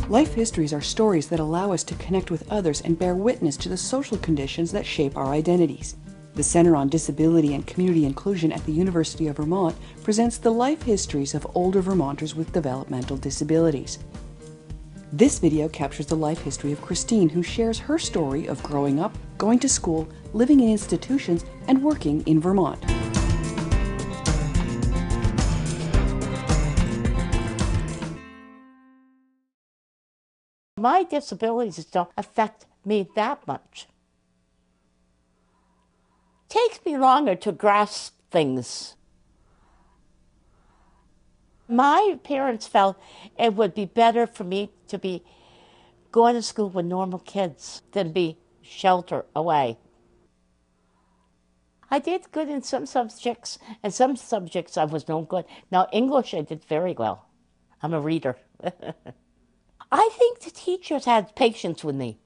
Life histories are stories that allow us to connect with others and bear witness to the social conditions that shape our identities. The Center on Disability and Community Inclusion at the University of Vermont presents the life histories of older Vermonters with developmental disabilities. This video captures the life history of Christine, who shares her story of growing up, going to school, living in institutions, and working in Vermont. My disabilities don't affect me that much. It takes me longer to grasp things. My parents felt it would be better for me to be going to school with normal kids than be sheltered away. I did good in some subjects, and some subjects I was no good. Now, English I did very well. I'm a reader. I think the teachers had patience with me.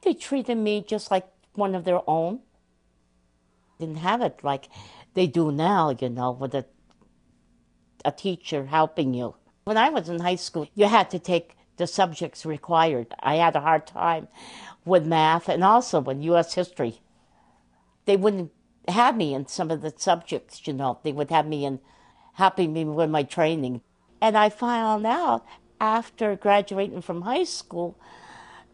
They treated me just like one of their own. Didn't have it like they do now, with a teacher helping you. When I was in high school, you had to take the subjects required. I had a hard time with math and also with U.S. history. They wouldn't have me in some of the subjects, They would have me in helping me with my training. And I found out after graduating from high school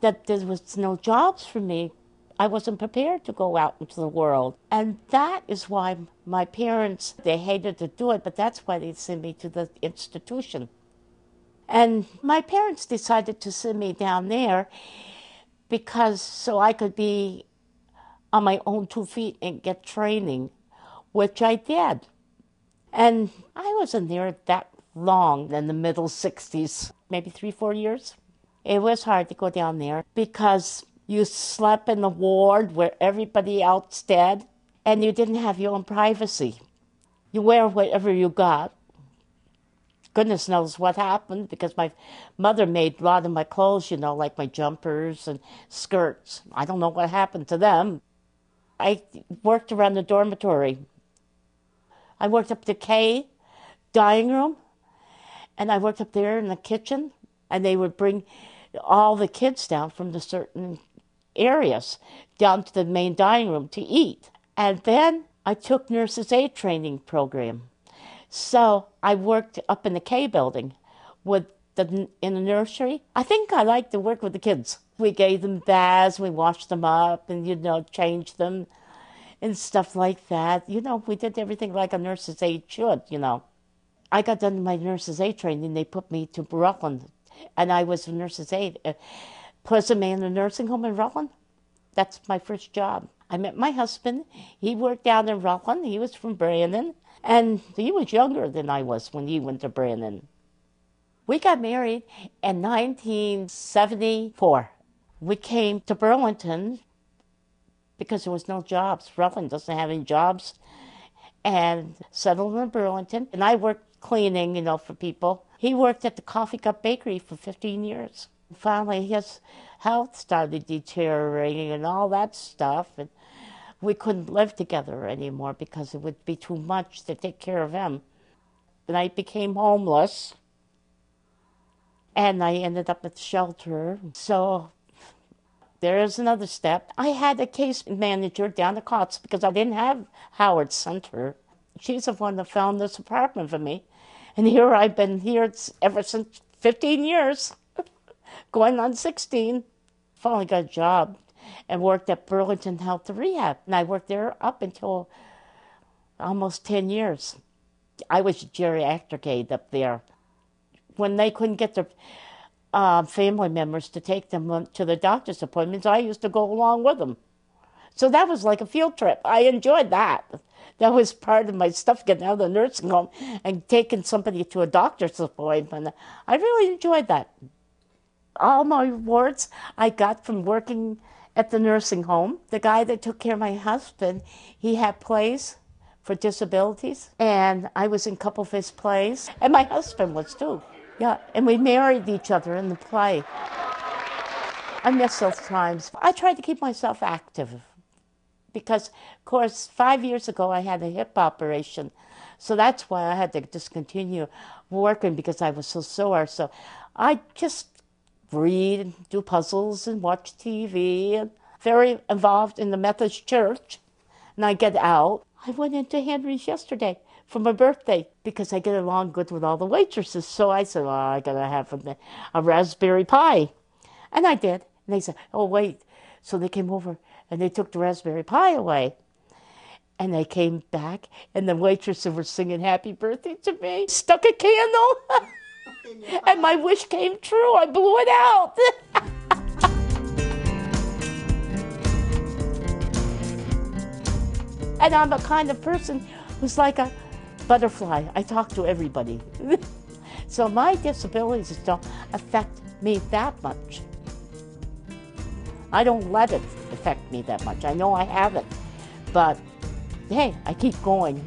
that there was no jobs for me. I wasn't prepared to go out into the world. And that is why my parents, they hated to do it, but that's why they sent me to the institution. And my parents decided to send me down there so I could be on my own 2 feet and get training, which I did. And I wasn't there that long, in the middle 60s, maybe 3-4 years. It was hard to go down there because you slept in the ward where everybody else dead, and you didn't have your own privacy. You wear whatever you got. Goodness knows what happened, because my mother made a lot of my clothes, like my jumpers and skirts. I don't know what happened to them. I worked around the dormitory. I worked up the K dining room, and I worked up there in the kitchen, and they would bring all the kids down from the certain areas down to the main dining room to eat. And then I took nurse's aid training program. So I worked up in the K building in the nursery. I think I liked to work with the kids. We gave them baths, we washed them up and, changed them and stuff like that. We did everything like a nurse's aid should, I got done my nurse's aid training. They put me to Rutland, and I was a nurse's aide. Plus man in a nursing home in Rutland. That's my first job. I met my husband. He worked down in Rutland. He was from Brandon, and he was younger than I was when he went to Brandon. We got married in 1974. We came to Burlington because there was no jobs. Rutland doesn't have any jobs. And settled in Burlington. And I worked cleaning, for people. He worked at the Coffee Cup Bakery for 15 years. Finally, his health started deteriorating and all that stuff. And we couldn't live together anymore because it would be too much to take care of him. And I became homeless. And I ended up at the shelter. So there is another step. I had a case manager down at Cots because I didn't have Howard Center. She's the one that found this apartment for me. And here I've been here ever since 15 years, going on 16. Finally got a job and worked at Burlington Health Rehab. And I worked there up until almost 10 years. I was a geriatric aide up there. When they couldn't get their family members to take them to the doctor's appointments, I used to go along with them. So that was like a field trip. I enjoyed that. That was part of my stuff, getting out of the nursing home and taking somebody to a doctor's appointment. I really enjoyed that. All my awards I got from working at the nursing home. The guy that took care of my husband, he had plays for disabilities, and I was in a couple of his plays, and my husband was too. Yeah, and we married each other in the play. I miss those times. I tried to keep myself active because, of course, 5 years ago I had a hip operation. So that's why I had to discontinue working because I was so sore. So I just read and do puzzles and watch TV, and very involved in the Methodist Church. And I get out. I went into Henry's yesterday for my birthday because I get along good with all the waitresses. So I said, well, I got to have a raspberry pie. And I did. And they said, oh, wait. So they came over and they took the raspberry pie away. And they came back and the waitresses were singing happy birthday to me. Stuck a candle. And my wish came true. I blew it out. And I'm a kind of person who's like a butterfly. I talk to everybody. So my disabilities don't affect me that much. I don't let it affect me that much. I know I have it, but hey, I keep going.